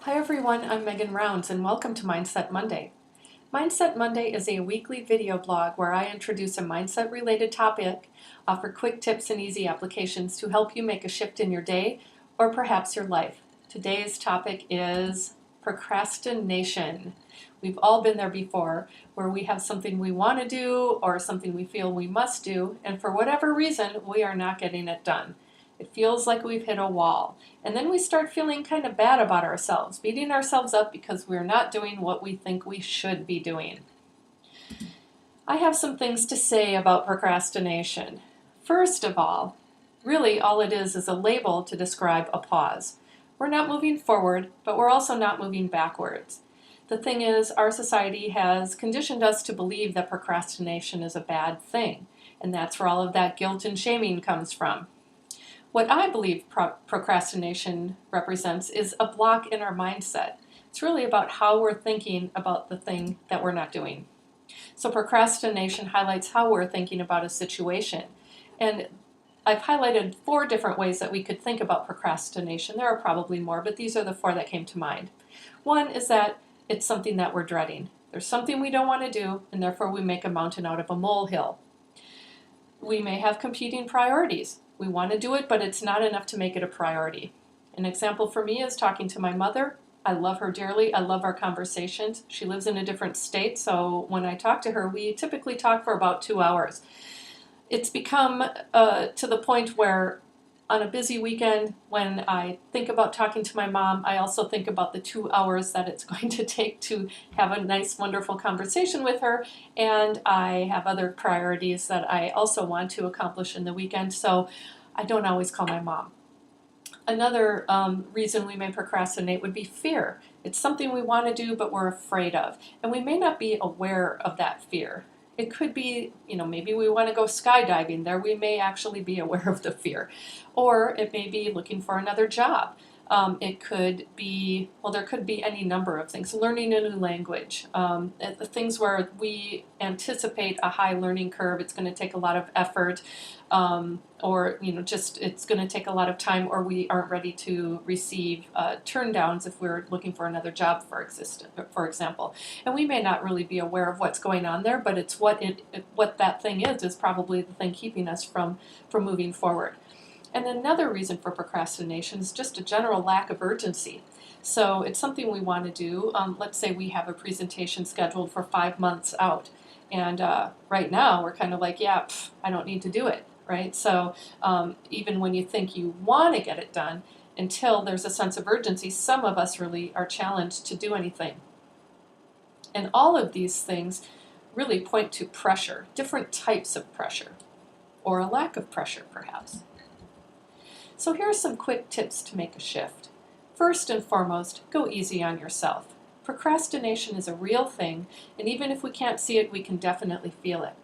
Hi everyone, I'm Megan Rounds and welcome to Mindset Monday. Mindset Monday is a weekly video blog where I introduce a mindset related topic, offer quick tips and easy applications to help you make a shift in your day or perhaps your life. Today's topic is procrastination. We've all been there before where we have something we want to do or something we feel we must do, and for whatever reason we are not getting it done. It feels like we've hit a wall. And then we start feeling kind of bad about ourselves, beating ourselves up because we're not doing what we think we should be doing. I have some things to say about procrastination. First of all, really all it is a label to describe a pause. We're not moving forward, but we're also not moving backwards. The thing is, our society has conditioned us to believe that procrastination is a bad thing, and that's where all of that guilt and shaming comes from. What I believe procrastination represents is a block in our mindset. It's really about how we're thinking about the thing that we're not doing. So procrastination highlights how we're thinking about a situation. And I've highlighted 4 different ways that we could think about procrastination. There are probably more, but these are the 4 that came to mind. One is that it's something that we're dreading. There's something we don't want to do, and therefore we make a mountain out of a molehill. We may have competing priorities. We want to do it, but it's not enough to make it a priority. An example for me is talking to my mother. I love her dearly. I love our conversations. She lives in a different state, so when I talk to her, we typically talk for about 2 hours. It's become to the point where on a busy weekend, when I think about talking to my mom, I also think about the 2 hours that it's going to take to have a nice, wonderful conversation with her, and I have other priorities that I also want to accomplish in the weekend, so I don't always call my mom. Another reason we may procrastinate would be fear. It's something we want to do, but we're afraid of, and we may not be aware of that fear. It could be, maybe we want to go skydiving. There we may actually be aware of the fear. Or it may be looking for another job. It could be, there could be any number of things. Learning a new language. Things where we anticipate a high learning curve. It's going to take a lot of effort. Or it's going to take a lot of time, or we aren't ready to receive turn downs if we're looking for another job, for example. And we may not really be aware of what's going on there, but it's what that thing is probably the thing keeping us from moving forward. And another reason for procrastination is just a general lack of urgency. So it's something we want to do. Let's say we have a presentation scheduled for 5 months out. And right now we're kind of like, I don't need to do it, right? So even when you think you want to get it done, until there's a sense of urgency, some of us really are challenged to do anything. And all of these things really point to pressure, different types of pressure, or a lack of pressure perhaps. So here are some quick tips to make a shift. First and foremost, go easy on yourself. Procrastination is a real thing, and even if we can't see it, we can definitely feel it.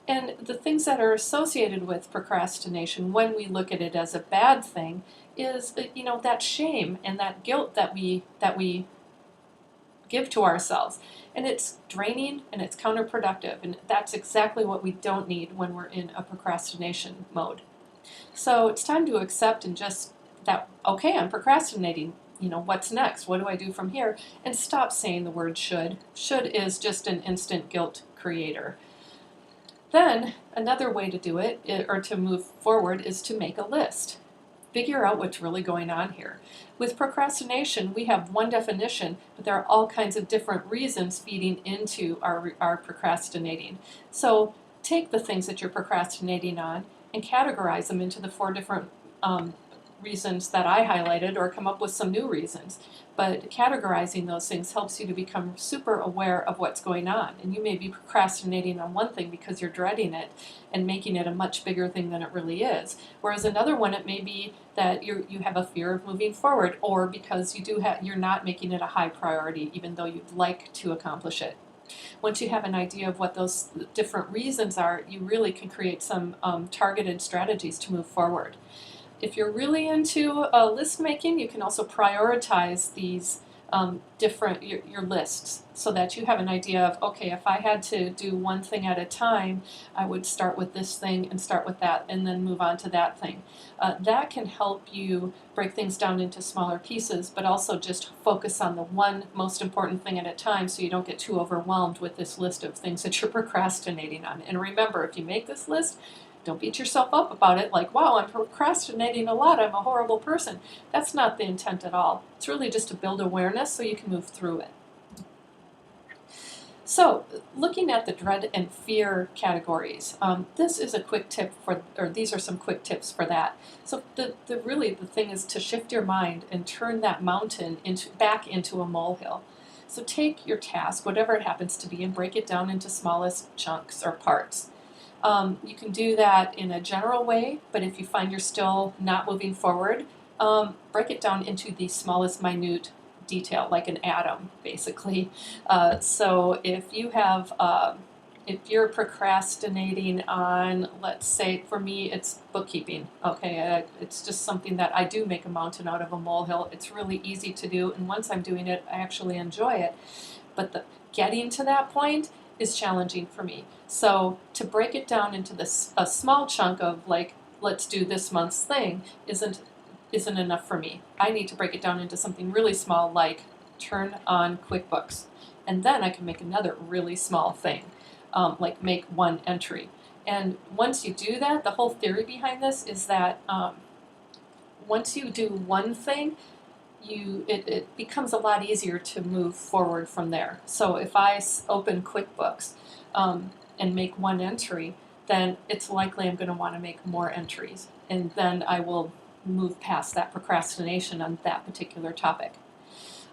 And the things that are associated with procrastination when we look at it as a bad thing is, that shame and that guilt that we give to ourselves. And it's draining and it's counterproductive, and that's exactly what we don't need when we're in a procrastination mode. So it's time to accept and just that, okay, I'm procrastinating. What's next? What do I do from here? And stop saying the word should. Should is just an instant guilt creator. Then another way to do it, or to move forward, is to make a list. Figure out what's really going on here. With procrastination, we have one definition, but there are all kinds of different reasons feeding into our procrastinating. So take the things that you're procrastinating on and categorize them into the 4 different reasons that I highlighted, or come up with some new reasons. But categorizing those things helps you to become super aware of what's going on. And you may be procrastinating on one thing because you're dreading it and making it a much bigger thing than it really is. Whereas another one, it may be that you have a fear of moving forward, or because you're not making it a high priority even though you'd like to accomplish it. Once you have an idea of what those different reasons are, you really can create some targeted strategies to move forward. If you're really into list making, you can also prioritize these your lists, so that you have an idea of, okay, if I had to do one thing at a time, I would start with this thing and start with that and then move on to that thing. That can help you break things down into smaller pieces, but also just focus on the one most important thing at a time so you don't get too overwhelmed with this list of things that you're procrastinating on. And remember, if you make this list, don't beat yourself up about it like, wow, I'm procrastinating a lot, I'm a horrible person. That's not the intent at all. It's really just to build awareness so you can move through it. So, looking at the dread and fear categories, this is a quick tip these are some quick tips for that. So, the thing is to shift your mind and turn that mountain back into a molehill. So, take your task, whatever it happens to be, and break it down into smallest chunks or parts. You can do that in a general way, but if you find you're still not moving forward, break it down into the smallest minute detail, like an atom, basically. So if you're procrastinating on, let's say, for me, it's bookkeeping. Okay, it's just something that I do make a mountain out of a molehill. It's really easy to do, and once I'm doing it, I actually enjoy it. But getting to that point is challenging for me. So to break it down into a small chunk of, like, let's do this month's thing isn't enough for me. I need to break it down into something really small, like turn on QuickBooks. And then I can make another really small thing, like make one entry. And once you do that, the whole theory behind this is that once you do one thing, it becomes a lot easier to move forward from there. So if I open QuickBooks and make one entry, then it's likely I'm going to want to make more entries. And then I will move past that procrastination on that particular topic.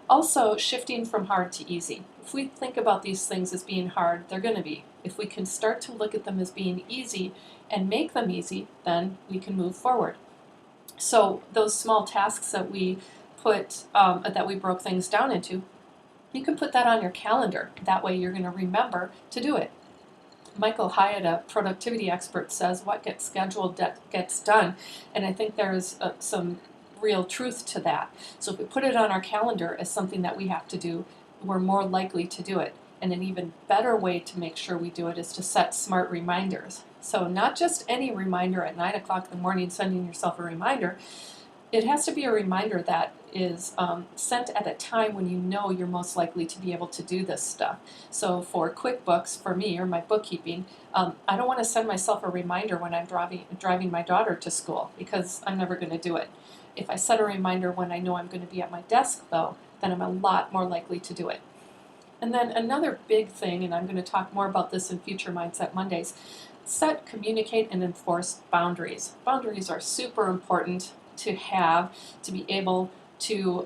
Also, shifting from hard to easy. If we think about these things as being hard, they're going to be. If we can start to look at them as being easy and make them easy, then we can move forward. So those small tasks that we broke things down into, you can put that on your calendar. That way you're going to remember to do it. Michael Hyatt, a productivity expert, says what gets scheduled gets done, and I think there's some real truth to that. So if we put it on our calendar as something that we have to do, we're more likely to do it. And an even better way to make sure we do it is to set smart reminders. So not just any reminder at 9 o'clock in the morning, sending yourself a reminder. It has to be a reminder that is sent at a time when you know you're most likely to be able to do this stuff. So for QuickBooks, for me, or my bookkeeping, I don't want to send myself a reminder when I'm driving my daughter to school, because I'm never going to do it. If I set a reminder when I know I'm going to be at my desk, though, then I'm a lot more likely to do it. And then another big thing, and I'm going to talk more about this in future Mindset Mondays, set, communicate, and enforce boundaries. Boundaries are super important to have to be able to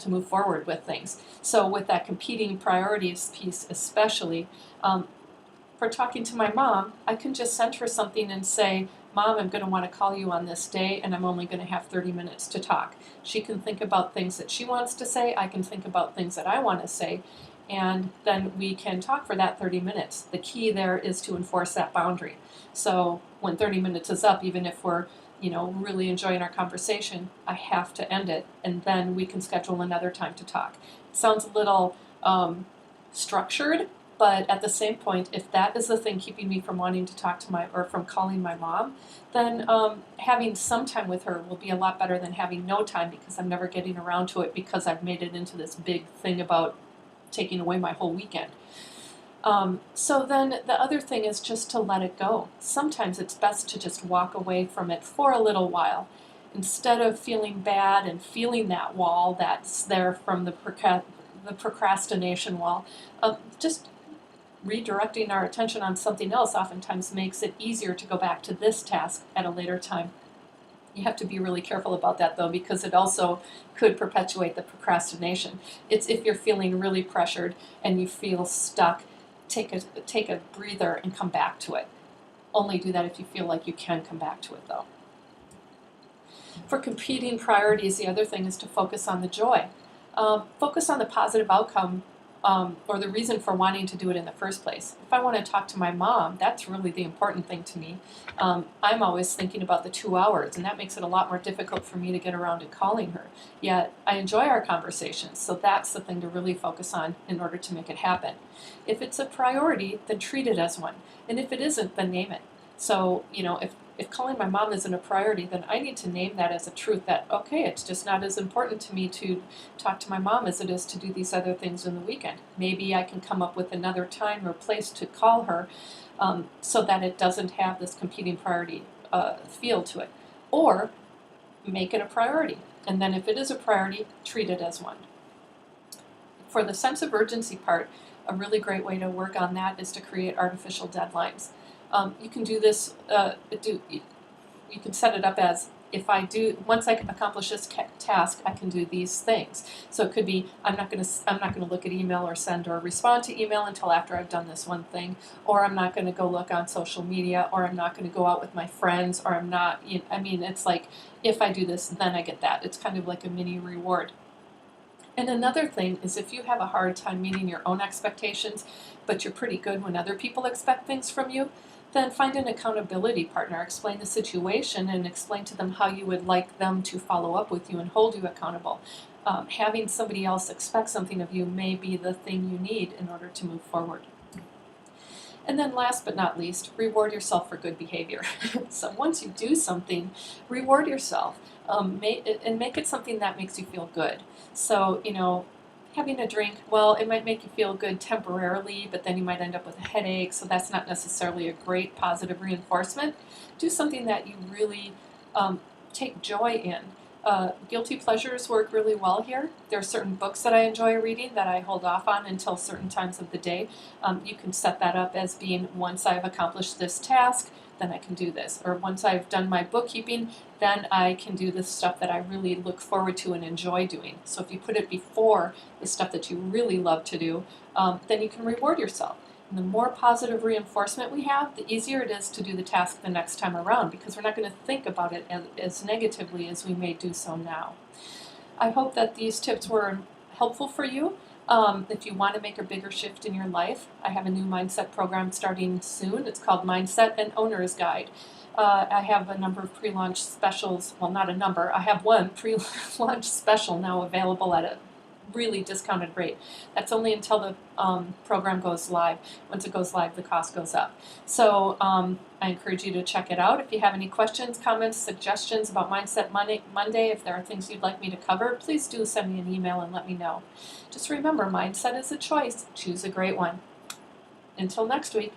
to move forward with things. So with that competing priorities piece especially, for talking to my mom, I can just send her something and say, Mom, I'm going to want to call you on this day, and I'm only going to have 30 minutes to talk. She can think about things that she wants to say, I can think about things that I want to say, and then we can talk for that 30 minutes. The key there is to enforce that boundary. So when 30 minutes is up, even if we're really enjoying our conversation, I have to end it, and then we can schedule another time to talk. It sounds a little structured, but at the same point, if that is the thing keeping me from wanting to talk to from calling my mom, then having some time with her will be a lot better than having no time, because I'm never getting around to it because I've made it into this big thing about taking away my whole weekend. So then the other thing is just to let it go. Sometimes it's best to just walk away from it for a little while. Instead of feeling bad and feeling that wall that's there from the procrastination wall, just redirecting our attention on something else oftentimes makes it easier to go back to this task at a later time. You have to be really careful about that, though, because it also could perpetuate the procrastination. It's if you're feeling really pressured and you feel stuck, take a breather and come back to it. Only do that if you feel like you can come back to it, though. For competing priorities, the other thing is to focus on the joy. Focus on the positive outcome or the reason for wanting to do it in the first place. If I want to talk to my mom, that's really the important thing to me. I'm always thinking about the 2 hours, and that makes it a lot more difficult for me to get around to calling her. Yet I enjoy our conversations, so that's the thing to really focus on in order to make it happen. If it's a priority, then treat it as one. And if it isn't, then name it. So, if calling my mom isn't a priority, then I need to name that as a truth that, okay, it's just not as important to me to talk to my mom as it is to do these other things in the weekend. Maybe I can come up with another time or place to call her so that it doesn't have this competing priority feel to it. Or make it a priority. And then if it is a priority, treat it as one. For the sense of urgency part, a really great way to work on that is to create artificial deadlines. You can do this, you can set it up as, once I accomplish this task, I can do these things. So it could be, I'm not going to look at email or send or respond to email until after I've done this one thing, or I'm not going to go look on social media, or I'm not going to go out with my friends, or I'm not, it's like, if I do this, then I get that. It's kind of like a mini reward. And another thing is, if you have a hard time meeting your own expectations, but you're pretty good when other people expect things from you, then find an accountability partner. Explain the situation and explain to them how you would like them to follow up with you and hold you accountable. Having somebody else expect something of you may be the thing you need in order to move forward. And then last but not least, reward yourself for good behavior. So once you do something, reward yourself and make it something that makes you feel good. So, having a drink, well, it might make you feel good temporarily, but then you might end up with a headache, so that's not necessarily a great positive reinforcement. Do something that you really take joy in. Guilty pleasures work really well here. There are certain books that I enjoy reading that I hold off on until certain times of the day. You can set that up as being, once I've accomplished this task, then I can do this. Or once I've done my bookkeeping, then I can do the stuff that I really look forward to and enjoy doing. So if you put it before the stuff that you really love to do, then you can reward yourself. And the more positive reinforcement we have, the easier it is to do the task the next time around, because we're not going to think about it as negatively as we may do so now. I hope that these tips were helpful for you. If you want to make a bigger shift in your life, I have a new mindset program starting soon. It's called Mindset and Owner's Guide. I have a number of pre-launch specials. Well, not a number. I have one pre-launch special now available at a really discounted rate. That's only until the program goes live. Once it goes live, the cost goes up. So I encourage you to check it out. If you have any questions, comments, suggestions about Mindset Monday, if there are things you'd like me to cover, please do send me an email and let me know. Just remember, mindset is a choice. Choose a great one. Until next week.